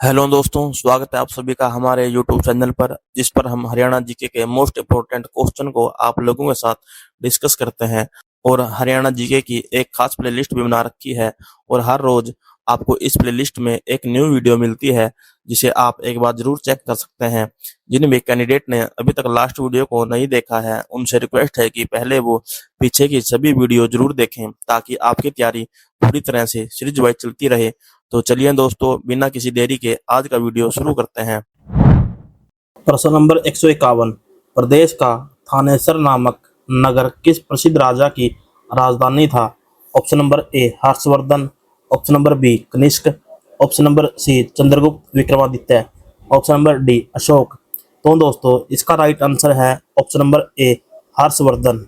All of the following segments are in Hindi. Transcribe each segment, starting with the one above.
हेलो दोस्तों, स्वागत है आप सभी का हमारे यूट्यूब चैनल पर, जिस पर हम हरियाणा जीके के मोस्ट इम्पोर्टेंट क्वेश्चन को आप लोगों के साथ डिस्कस करते हैं। और हरियाणा जीके की एक खास प्लेलिस्ट भी बना रखी है और हर रोज आपको इस प्लेलिस्ट में एक न्यू वीडियो मिलती है, जिसे आप एक बार जरूर चेक कर सकते हैं। जिन भी कैंडिडेट ने अभी तक लास्ट वीडियो को नहीं देखा है, उनसे रिक्वेस्ट है कि पहले वो पीछे की सभी वीडियो जरूर देखें, ताकि आपकी तैयारी पूरी तरह से सीरीज वाइज चलती रहे। तो चलिए दोस्तों, बिना किसी देरी के आज का वीडियो शुरू करते हैं। प्रश्न नंबर 151। प्रदेश का थानेसर नामक नगर किस प्रसिद्ध राजा की राजधानी था? Option number A Harshvardhan, option number B Kanishka, option number C Chandragupta Vikramaditya, option number D Ashoka. तो दोस्तों, इसका राइट आंसर है option number A Harshvardhan.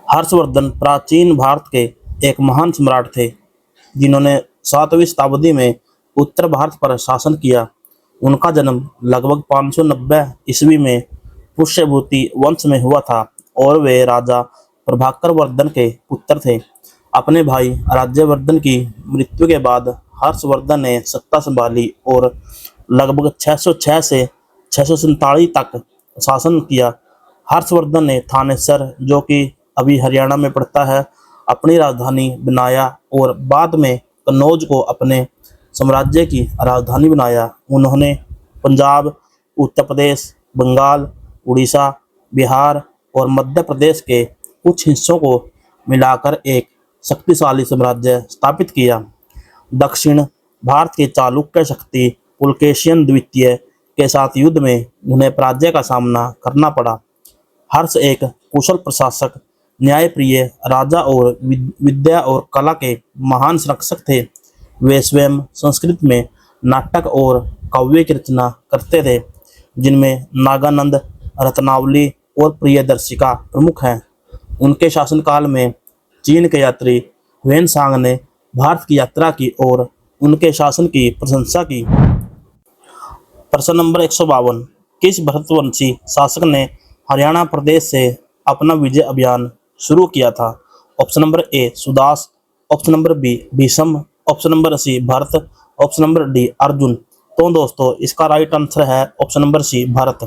Harshvardhan प्राचीन भारत के एक महान सम्राट थे, जिन्होंने 7वीं शताब्दी में उत्तर भारत पर शासन किया। उनका जन्म लगभग 590 ईस्वी में पुष्यभूति वंश में हुआ था और वे राजा प्रभाकर वर्धन के पुत्र थे। अपने भाई राज्यवर्धन की मृत्यु के बाद हर्षवर्धन ने सत्ता संभाली और लगभग 606 से 647 तक शासन किया। हर्षवर्धन ने थानेसर, जो कि अभी हरियाणा में पड़ता है, अपनी राजधानी बनाया और बाद में कन्नौज को अपने साम्राज्य की राजधानी बनाया। उन्होंने पंजाब, उत्तर प्रदेश, बंगाल, उड़ीसा, बिहार और मध्य प्रदेश के कुछ हिस्सों को मिलाकर एक शक्तिशाली साम्राज्य स्थापित किया। दक्षिण भारत के चालुक्य शक्ति पुलकेशिन द्वितीय के साथ युद्ध में उन्हें पराजय का सामना करना पड़ा। हर्ष एक कुशल प्रशासक, न्यायप्रिय राजा और विद्या और कला के महान संरक्षक थे। वे स्वयं संस्कृत में नाटक और काव्य की रचना करते थे, जिनमें नागानंद, रत्नावली और प्रियदर्शिका प्रमुख हैं। उनके शासनकाल में चीन के यात्री ह्वेनसांग ने भारत की यात्रा की और उनके शासन की प्रशंसा की। प्रश्न नंबर 152। किस भरतवंशी शासक ने हरियाणा प्रदेश से अपना विजय अभियान शुरू किया था? Option number A Sudas, option number B Bhishma, option number C Bharat, option number D Arjun. तो दोस्तों, इसका राइट आंसर है ऑप्शन नंबर सी भरत।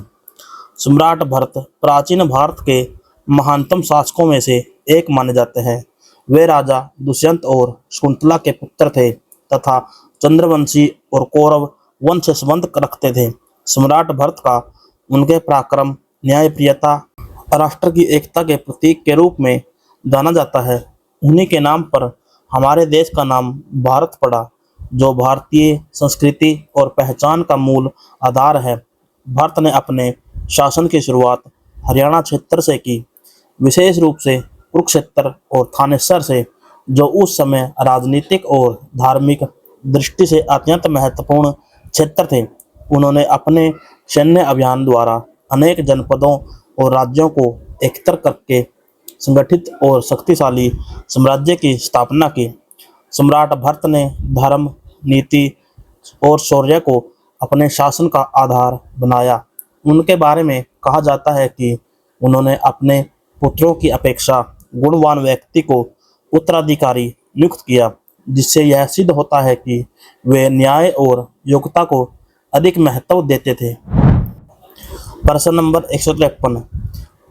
सम्राट भरत प्राचीन भारत के महानतम शासकों में से एक माने जाते हैं। वे राजा दुष्यंत और शकुंतला के पुत्र थे तथा चंद्रवंशी और कौरव वंश से संबंध रखते थे। सम्राट भरत का उनके पराक्रम, न्यायप्रियता, राष्ट्र की एकता के प्रतीक के रूप में जाना जाता है। उन्हीं के नाम पर हमारे देश का नाम भारत पड़ा, जो भारतीय संस्कृति और पहचान का मूल आधार है। भरत ने अपने शासन की शुरुआत हरियाणा क्षेत्र से की, विशेष रूप से कुरुक्षेत्र और थानेसर से, जो उस समय राजनीतिक और धार्मिक दृष्टि से अत्यंत महत्वपूर्ण क्षेत्र थे। उन्होंने अपने सैन्य अभियान द्वारा अनेक जनपदों और राज्यों को एकत्र करके संगठित और शक्तिशाली साम्राज्य की स्थापना की। सम्राट भरत ने धर्म, नीति और शौर्य को अपने शासन का आधार बनाया। उनके बारे में कहा जाता है कि उन्होंने अपने पुत्रों की अपेक्षा गुणवान व्यक्ति को उत्तराधिकारी नियुक्त किया, जिससे यह सिद्ध होता है कि वे न्याय और योग्यता को अधिक महत्व देते थे। प्रश्न नंबर 153।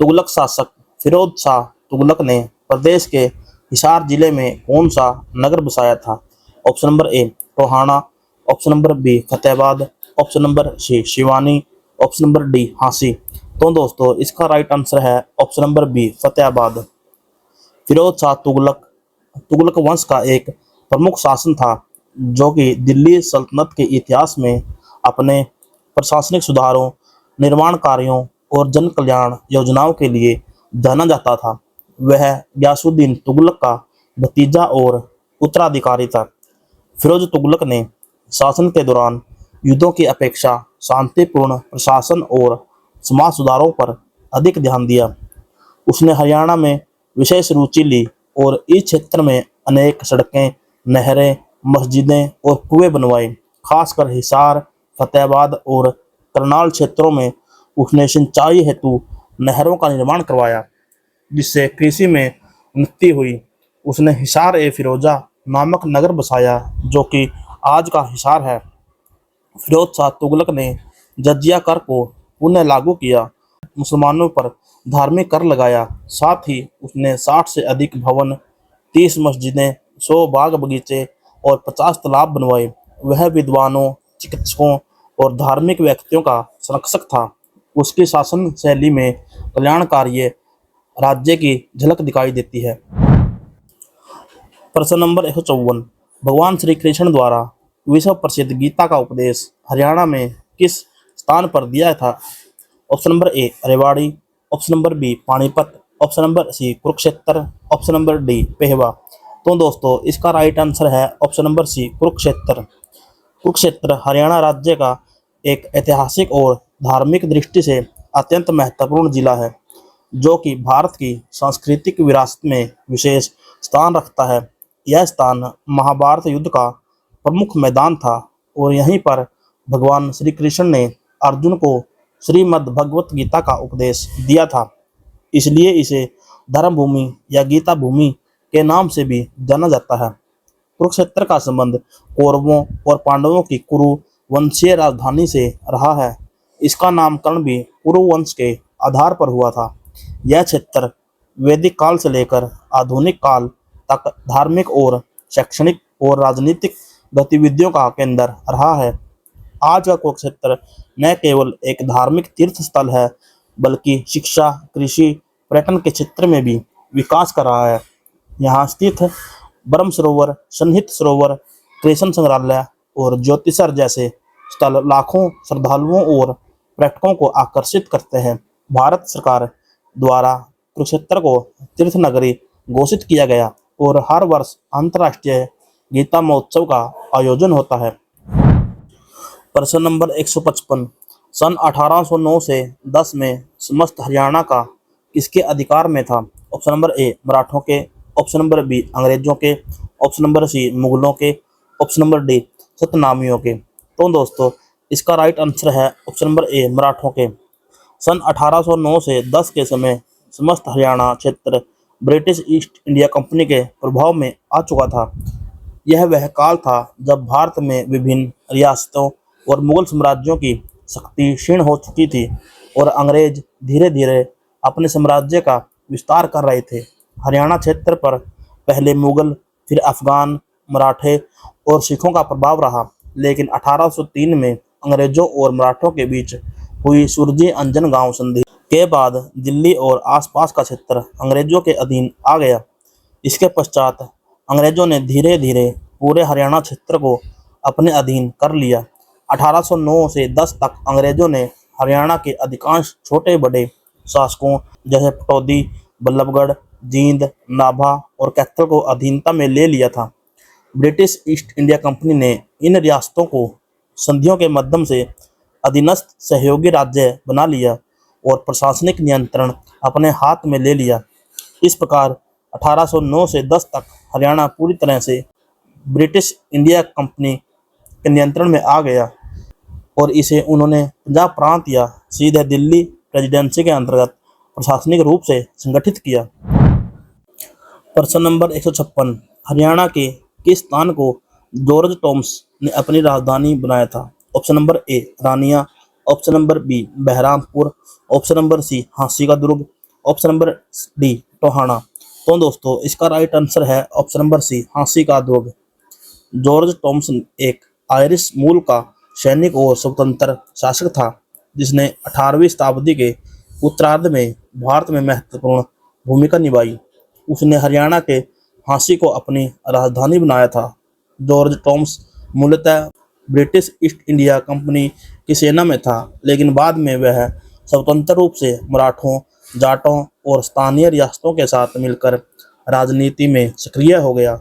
तुगलक शासक फिरोज शाह तुगलक ने प्रदेश के हिसार जिले में कौन सा नगर बसाया था? Option number A Tohana, option number B Fatehabad, option number C Shivani, option number D Hansi. तो दोस्तों, इसका राइट आंसर है option number B Fatehabad. Firoz Shah Tughlaq Tughlaq वंश का एक प्रमुख शासन था, जो कि दिल्ली सल्तनत के इतिहास में अपने प्रशासनिक सुधारों, निर्माण कार्यों और जन कल्याण योजनाओं के लिए जाना जाता था। वह गयासुद्दीन तुगलक का भतीजा और उत्तराधिकारी था। फिरोज तुगलक ने शासन के दौरान युद्धों की अपेक्षा शांतिपूर्ण प्रशासन और समाज सुधारों पर अधिक ध्यान दिया। उसने हरियाणा में विशेष रुचि ली और इस क्षेत्र में अनेक सड़कें, नहरें, मस्जिदें और कुएं बनवाए। खासकर हिसार, फतेहाबाद और करनाल क्षेत्रों में उसने सिंचाई हेतु नहरों का निर्माण करवाया, जिससे कृषि में उन्नति हुई। उसने हिसार ए फिरोजा नामक नगर बसाया, जो कि आज का हिसार है। फिरोज शाह तुगलक ने जजिया कर को पुनः लागू किया, मुसलमानों पर धार्मिक कर लगाया। साथ ही उसने 60 से अधिक भवन, 30 मस्जिदें, 100 बाग बगीचे और 50 तालाब बनवाए। वह विद्वानों, चिकित्सकों और धार्मिक व्यक्तियों का संरक्षक था। उसकी शासन शैली में कल्याणकारी राज्य की झलक दिखाई देती है। प्रश्न नंबर 154, भगवान श्री कृष्ण द्वारा विश्व प्रसिद्ध गीता का उपदेश हरियाणा में किस स्थान पर दिया था? Option number A Rewari, option number B Panipat, option number C Kurukshetra, option number D Pehowa. तो दोस्तों इसका राइट आंसर है option number C Kurukshetra. Kurukshetra Haryana राज्य का एक ऐतिहासिक और धार्मिक दृष्टि से अत्यंत महत्वपूर्ण जिला है, जो कि भारत की सांस्कृतिक विरासत में विशेष स्थान रखता है। यह स्थान महाभारत युद्ध का प्रमुख मैदान था और यहीं पर भगवान श्री कृष्ण ने अर्जुन को श्रीमद् भगवत गीता का उपदेश दिया था। इसलिए इसे धर्म भूमि या गीता भूमि के नाम से भी जाना जाता है। कुरुक्षेत्र का संबंध कौरवों और पांडवों की कुरु वंशीय राजधानी से रहा है। इसका नामकरण भी कुरु वंश के आधार पर हुआ था। यह क्षेत्र वैदिक काल से लेकर आधुनिक काल तक धार्मिक और शैक्षणिक और राजनीतिक गतिविधियों का केंद्र रहा है। आज का कुरुक्षेत्र न केवल एक धार्मिक तीर्थ स्थल है, बल्कि शिक्षा, कृषि, पर्यटन के क्षेत्र में भी विकास कर रहा है। यहाँ स्थित ब्रह्म सरोवर, सन्निहित सरोवर, कृष्ण संग्रहालय और ज्योतिषर जैसे स्थल लाखों श्रद्धालुओं और पर्यटकों को आकर्षित करते हैं। भारत सरकार द्वारा कुरुक्षेत्र को तीर्थ नगरी घोषित किया गया और हर वर्ष अंतर्राष्ट्रीय गीता महोत्सव का आयोजन होता है। प्रश्न नंबर 155, सन 1809 से 10 में समस्त हरियाणा का किसके अधिकार में था? ऑप्शन नंबर ए मराठों के, ऑप्शन नंबर बी अंग्रेजों के, ऑप्शन नंबर सी मुगलों के, ऑप्शन नंबर डी सतनामियों के। तो दोस्तों इसका राइट आंसर है ऑप्शन नंबर ए मराठों के। सन 1809 से 10 के समय समस्त हरियाणा क्षेत्र ब्रिटिश ईस्ट इंडिया कंपनी के प्रभाव में आ चुका था। यह वह काल था जब भारत में विभिन्न रियासतों और मुगल साम्राज्यों की शक्ति क्षीण हो चुकी थी और अंग्रेज धीरे धीरे अपने साम्राज्य का विस्तार कर रहे थे। हरियाणा क्षेत्र पर पहले मुगल, फिर अफगान, मराठे और सिखों का प्रभाव रहा, लेकिन 1803 में अंग्रेजों और मराठों के बीच हुई सुरजी अंजन गांव संधि के बाद दिल्ली और आसपास का क्षेत्र अंग्रेजों के अधीन आ गया। इसके पश्चात अंग्रेजों ने धीरे धीरे पूरे हरियाणा क्षेत्र को अपने अधीन कर लिया। 1809 से 10 तक अंग्रेजों ने हरियाणा के अधिकांश छोटे बड़े शासकों जैसे पटौदी, बल्लभगढ़, जींद, नाभा और कैथल को अधीनता में ले लिया था। ब्रिटिश ईस्ट इंडिया कंपनी ने इन रियासतों को संधियों के माध्यम से अधीनस्थ सहयोगी राज्य बना लिया और प्रशासनिक नियंत्रण अपने हाथ में ले लिया। इस प्रकार 1809 से 10 तक हरियाणा पूरी तरह से ब्रिटिश इंडिया कंपनी के नियंत्रण में आ गया और इसे उन्होंने पंजाब प्रांत या सीधे दिल्ली प्रेसिडेंसी के अंतर्गत प्रशासनिक रूप से संगठित किया। प्रश्न नंबर 156, हरियाणा के किस स्थान को जॉर्ज टॉम्स ने अपनी राजधानी बनाया था? Option number A Rania, option number B Baharampur, option number C Hansi का दुर्ग, ऑप्शन नंबर डी टोहाना। तो दोस्तों इसका राइट आंसर है ऑप्शन नंबर सी हांसी का दुर्ग। जॉर्ज टॉम्स एक आयरिश मूल का सैनिक और स्वतंत्र शासक था, जिसने 18वीं शताब्दी के उत्तरार्ध में भारत में महत्वपूर्ण भूमिका निभाई। उसने हरियाणा के हांसी को अपनी राजधानी बनाया था। जॉर्ज टॉम्स मूलतः ब्रिटिश ईस्ट इंडिया कंपनी की सेना में था, लेकिन बाद में वह स्वतंत्र रूप से मराठों, जाटों और स्थानीय रियासतों के साथ मिलकर राजनीति में सक्रिय हो गया।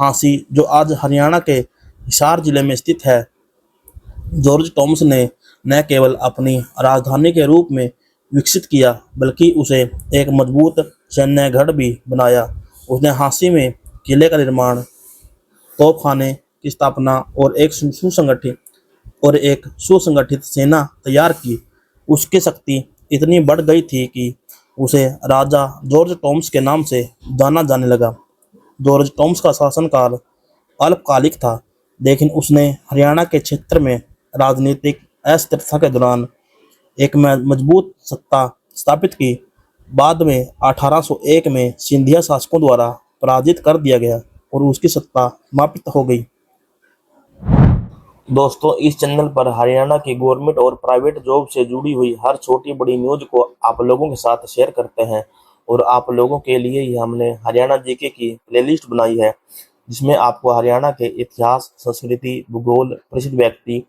हांसी, जो आज हरियाणा के हिसार जिले में स्थित है, जॉर्ज टॉम्स ने न केवल अपनी राजधानी के रूप में विकसित किया, बल्कि उसे एक मजबूत सैन्य गढ़ भी बनाया। उसने हांसी में किले का निर्माण, तोपखाने की स्थापना और एक सुसंगठित सेना तैयार की। उसकी शक्ति इतनी बढ़ गई थी कि उसे राजा जॉर्ज टॉम्स के नाम से जाना जाने लगा। जॉर्ज टॉम्स का शासनकाल अल्पकालिक था, लेकिन उसने हरियाणा के क्षेत्र में राजनीतिक अस्थिरता के दौरान एक मजबूत सत्ता स्थापित की। बाद में 1801 में सिंधिया शासकों द्वारा पराजित कर दिया गया और उसकी सत्ता समाप्त हो गई। दोस्तों, इस चैनल पर हरियाणा की गवर्नमेंट और प्राइवेट जॉब से जुड़ी हुई हर छोटी बड़ी न्यूज को आप लोगों के साथ शेयर करते हैं और आप लोगों के लिए ही हमने हरियाणा जीके की प्लेलिस्ट बनाई है, जिसमें आपको हरियाणा के इतिहास, संस्कृति, भूगोल, प्रसिद्ध व्यक्ति,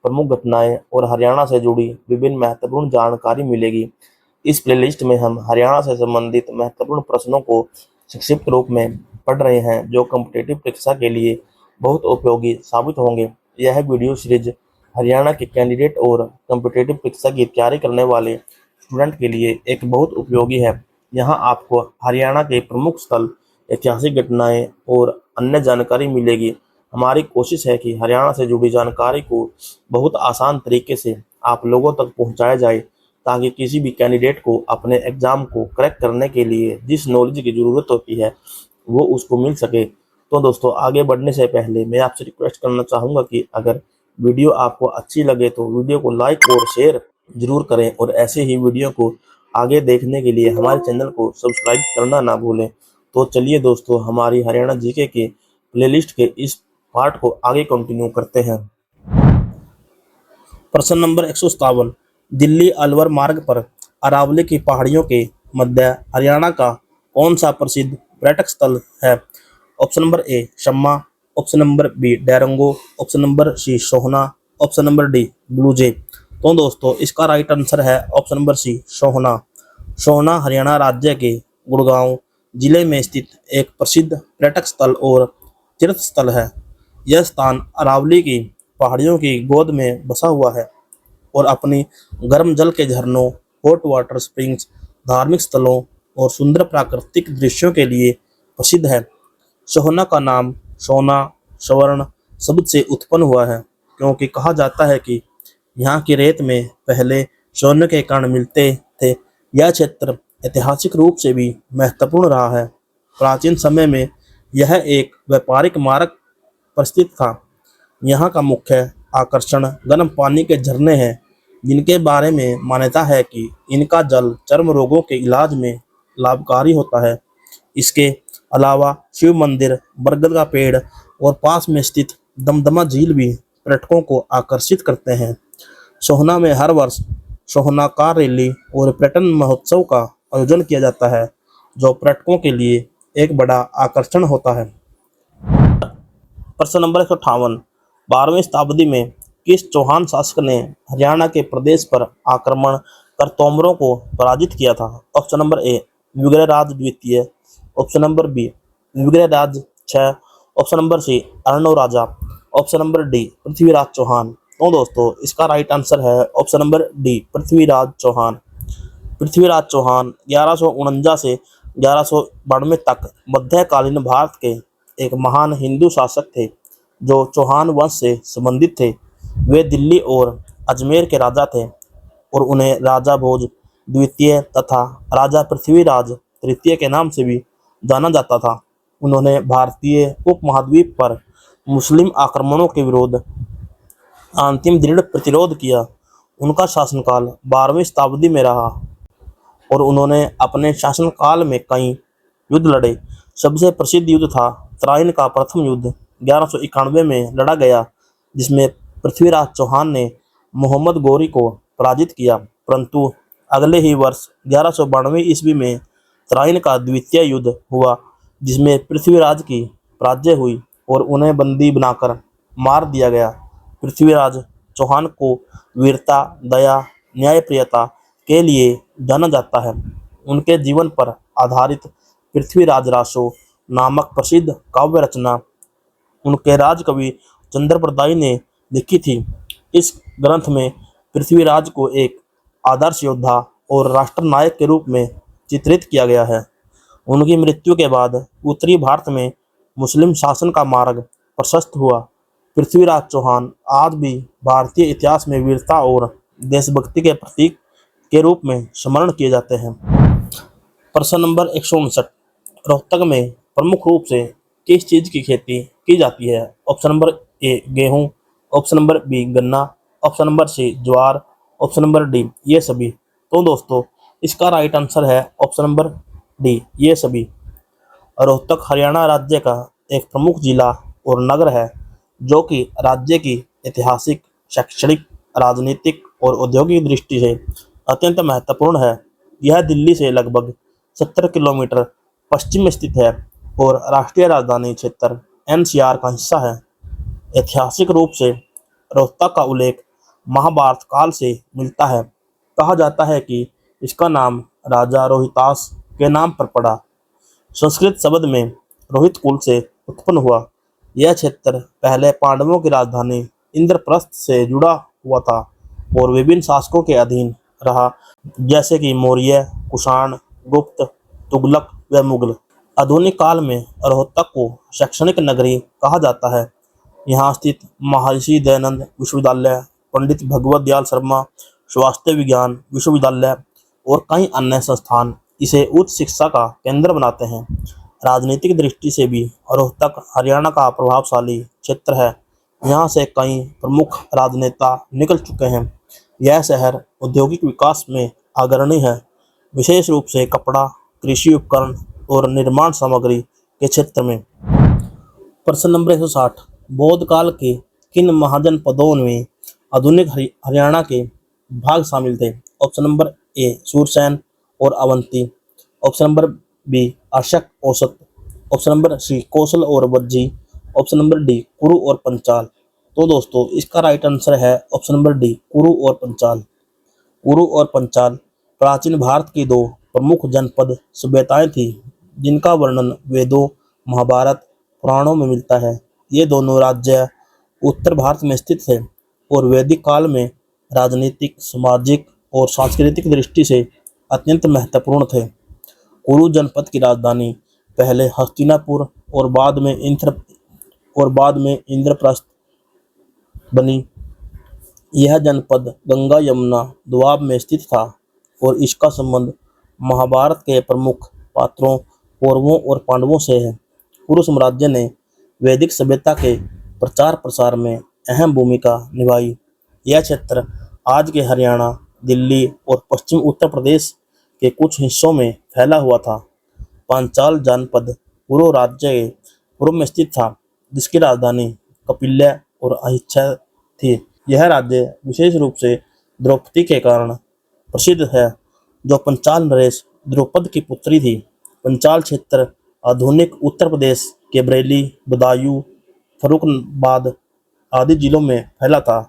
प्रमुख घटनाएं और हरियाणा से जुड़ी विभिन्न महत्वपूर्ण जानकारी मिलेगी। इस प्लेलिस्ट में हम हरियाणा से संबंधित महत्वपूर्ण प्रश्नों को संक्षिप्त रूप में पढ़ रहे हैं, जो कॉम्पिटिटिव परीक्षा के लिए बहुत उपयोगी साबित होंगे। यह वीडियो सीरीज हरियाणा के कैंडिडेट और कॉम्पिटिटिव परीक्षा की तैयारी करने वाले स्टूडेंट के लिए एक बहुत उपयोगी है। यहाँ आपको हरियाणा के प्रमुख स्थल, ऐतिहासिक घटनाएं और अन्य जानकारी मिलेगी। हमारी कोशिश है कि हरियाणा से जुड़ी जानकारी को बहुत आसान तरीके से आप लोगों तक पहुंचाया जाए, ताकि किसी भी कैंडिडेट को अपने एग्जाम को क्रैक करने के लिए जिस नॉलेज की ज़रूरत होती है वो उसको मिल सके। तो दोस्तों, आगे बढ़ने से पहले मैं आपसे रिक्वेस्ट करना चाहूँगा कि अगर वीडियो आपको अच्छी लगे तो वीडियो को लाइक और शेयर जरूर करें और ऐसे ही वीडियो को आगे देखने के लिए हमारे चैनल को सब्सक्राइब करना ना भूलें। तो चलिए दोस्तों, हमारी हरियाणा जीके के प्लेलिस्ट के इस पार्ट को आगे कंटिन्यू करते हैं। प्रश्न नंबर 157, दिल्ली अलवर मार्ग पर अरावली की पहाड़ियों के मध्य हरियाणा का कौन सा प्रसिद्ध पर्यटक स्थल है? Option number A Shamma, option number B Derango, option number C Sohna, option number D ब्लूजे। तो दोस्तों, इसका राइट आंसर है option number C Sohna. Sohna Haryana राज्य के गुड़गांव जिले में स्थित एक प्रसिद्ध पर्यटक स्थल और तीर्थ स्थल है। यह स्थान अरावली की पहाड़ियों की गोद में बसा हुआ है और अपनी गर्म जल के झरनों, हॉट वाटर स्प्रिंग्स, धार्मिक स्थलों और सुंदर प्राकृतिक दृश्यों के लिए प्रसिद्ध है। सोहना का नाम सोना, स्वर्ण शब्द से उत्पन्न हुआ है, क्योंकि कहा जाता है कि यहाँ की रेत में पहले सोने के कण मिलते थे। यह क्षेत्र ऐतिहासिक रूप से भी महत्वपूर्ण रहा है। प्राचीन समय में यह एक व्यापारिक मार्ग पर स्थित था। यहाँ का मुख्य आकर्षण गर्म पानी के झरने हैं, जिनके बारे में मान्यता है कि इनका जल चर्म रोगों के इलाज में लाभकारी होता है। इसके अलावा शिव मंदिर, बरगद का पेड़ और पास में स्थित दमदमा झील भी पर्यटकों को आकर्षित करते हैं। सोहना में हर वर्ष सोहना कार रैली और पर्यटन महोत्सव का आयोजन किया जाता है, जो पर्यटकों के लिए एक बड़ा आकर्षण होता है। प्रश्न नंबर 158, 12वीं शताब्दी में किस चौहान शासक ने हरियाणा के प्रदेश पर आक्रमण कर तोमरों को पराजित किया था? ऑप्शन नंबर ए विग्रहराज द्वितीय, option number B Vigraharaj 6, option number C Arnav Raja, option number D Prithviraj Chauhan. तो दोस्तों, इसका राइट आंसर है option number D Prithviraj Chauhan. Prithviraj Chauhan 1149 से 1192 तक मध्यकालीन भारत के एक महान हिंदू शासक थे, जो चौहान वंश से संबंधित थे। वे दिल्ली और अजमेर के राजा थे और उन्हें राजा भोज द्वितीय तथा राजा पृथ्वीराज तृतीय के नाम से भी जाना जाता था। उन्होंने भारतीय उपमहाद्वीप पर मुस्लिम आक्रमणों के विरोध अंतिम दृढ़ प्रतिरोध किया। उनका शासनकाल 12वीं शताब्दी में रहा और उन्होंने अपने शासनकाल में कई युद्ध लड़े। सबसे प्रसिद्ध युद्ध था तराइन का प्रथम युद्ध 1191 में लड़ा गया, जिसमें पृथ्वीराज चौहान ने मोहम्मद गौरी को पराजित किया। परंतु अगले ही वर्ष 1192 ईस्वी में तराइन का द्वितीय युद्ध हुआ, जिसमें पृथ्वीराज की पराजय हुई और उन्हें बंदी बनाकर मार दिया गया। पृथ्वीराज चौहान को वीरता, दया, न्यायप्रियता के लिए जाना जाता है। उनके जीवन पर आधारित पृथ्वीराज रासो नामक प्रसिद्ध काव्य रचना उनके राजकवि चंद्रप्रदायी ने लिखी थी। इस ग्रंथ में पृथ्वीराज को एक आदर्श योद्धा और राष्ट्रनायक के रूप में चित्रित किया गया है। उनकी मृत्यु के बाद उत्तरी भारत में मुस्लिम शासन का मार्ग प्रशस्त हुआ। पृथ्वीराज चौहान आज भी भारतीय इतिहास में वीरता और देशभक्ति के प्रतीक के रूप में स्मरण किए जाते हैं। प्रश्न नंबर 159, रोहतक में प्रमुख रूप से किस चीज़ की खेती की जाती है? ऑप्शन नंबर ए गेहूँ, ऑप्शन नंबर बी गन्ना, ऑप्शन नंबर सी ज्वार, ऑप्शन नंबर डी ये सभी। तो दोस्तों इसका राइट आंसर है ऑप्शन नंबर डी ये सभी। रोहतक हरियाणा राज्य का एक प्रमुख जिला और नगर है जो कि राज्य की ऐतिहासिक, शैक्षणिक, राजनीतिक और औद्योगिक दृष्टि से अत्यंत महत्वपूर्ण है। यह दिल्ली से लगभग 70 किलोमीटर पश्चिम में स्थित है और राष्ट्रीय राजधानी क्षेत्र एनसीआर का हिस्सा है। ऐतिहासिक रूप से रोहतक का उल्लेख महाभारत काल से मिलता है। कहा जाता है कि इसका नाम राजा रोहितास के नाम पर पड़ा। संस्कृत शब्द में रोहित कुल से उत्पन्न हुआ। यह क्षेत्र पहले पांडवों की राजधानी इंद्रप्रस्थ से जुड़ा हुआ था और विभिन्न शासकों के अधीन रहा, जैसे कि मौर्य, कुषाण, गुप्त, तुगलक व मुगल। आधुनिक काल में रोहतक को शैक्षणिक नगरी कहा जाता है। यहाँ स्थित महर्षि दयानंद विश्वविद्यालय, पंडित भगवत दयाल शर्मा स्वास्थ्य विज्ञान विश्वविद्यालय और कई अन्य संस्थान इसे उच्च शिक्षा का केंद्र बनाते हैं। राजनीतिक दृष्टि से भी रोहतक हरियाणा का प्रभावशाली क्षेत्र है। यहाँ से कई प्रमुख राजनेता निकल चुके हैं। यह शहर औद्योगिक विकास में अग्रणी है, विशेष रूप से कपड़ा, कृषि उपकरण और निर्माण सामग्री के क्षेत्र में। प्रश्न नंबर 160, बौद्ध काल के किन महाजनपदों में आधुनिक हरियाणा के भाग शामिल थे? ऑप्शन नंबर ए सूरसेन और Avanti, option number B Ashok औसत, ऑप्शन नंबर सी कौशल और वज्जी, ऑप्शन नंबर डी कुरु और पंचाल। तो दोस्तों इसका राइट आंसर है ऑप्शन नंबर डी कुरु और पंचाल। कुरु और पंचाल प्राचीन भारत की दो प्रमुख जनपद सभ्यताएं थी जिनका वर्णन वेदों, महाभारत, पुराणों में मिलता है। ये दोनों राज्य उत्तर भारत में स्थित थे और वैदिक काल में राजनीतिक, सामाजिक और सांस्कृतिक दृष्टि से अत्यंत महत्वपूर्ण थे। कुरु जनपद की राजधानी पहले हस्तिनापुर और बाद में इंद्रप्रस्थ बनी। यह जनपद गंगा यमुना दोआब में स्थित था और इसका संबंध महाभारत के प्रमुख पात्रों कौरवों और पांडवों से है। कुरु साम्राज्य ने वैदिक सभ्यता के प्रचार प्रसार में अहम भूमिका निभाई। यह क्षेत्र आज के हरियाणा, दिल्ली और पश्चिम उत्तर प्रदेश के कुछ हिस्सों में फैला हुआ था। पांचाल जनपद कुरु राज्य के पूर्व में स्थित था, जिसकी राजधानी कपिल्य और अहिच्छा थी। यह राज्य विशेष रूप से द्रौपदी के कारण प्रसिद्ध है, जो पंचाल नरेश द्रुपद की पुत्री थी। पंचाल क्षेत्र आधुनिक उत्तर प्रदेश के बरेली, बदायूं, फर्रुखाबाद आदि जिलों में फैला था।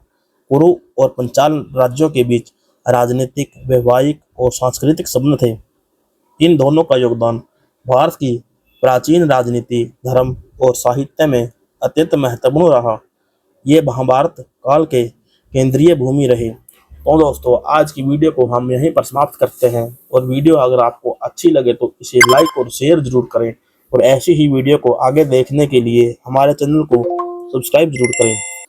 कुरु और पंचाल राज्यों के बीच राजनीतिक, वैवाहिक और सांस्कृतिक संबंध थे। इन दोनों का योगदान भारत की प्राचीन राजनीति, धर्म और साहित्य में अत्यंत महत्वपूर्ण रहा। ये महाभारत काल के केंद्रीय भूमि रहे। तो दोस्तों आज की वीडियो को हम यहीं पर समाप्त करते हैं और वीडियो अगर आपको अच्छी लगे तो इसे लाइक और शेयर जरूर करें और ऐसी ही वीडियो को आगे देखने के लिए हमारे चैनल को सब्सक्राइब जरूर करें।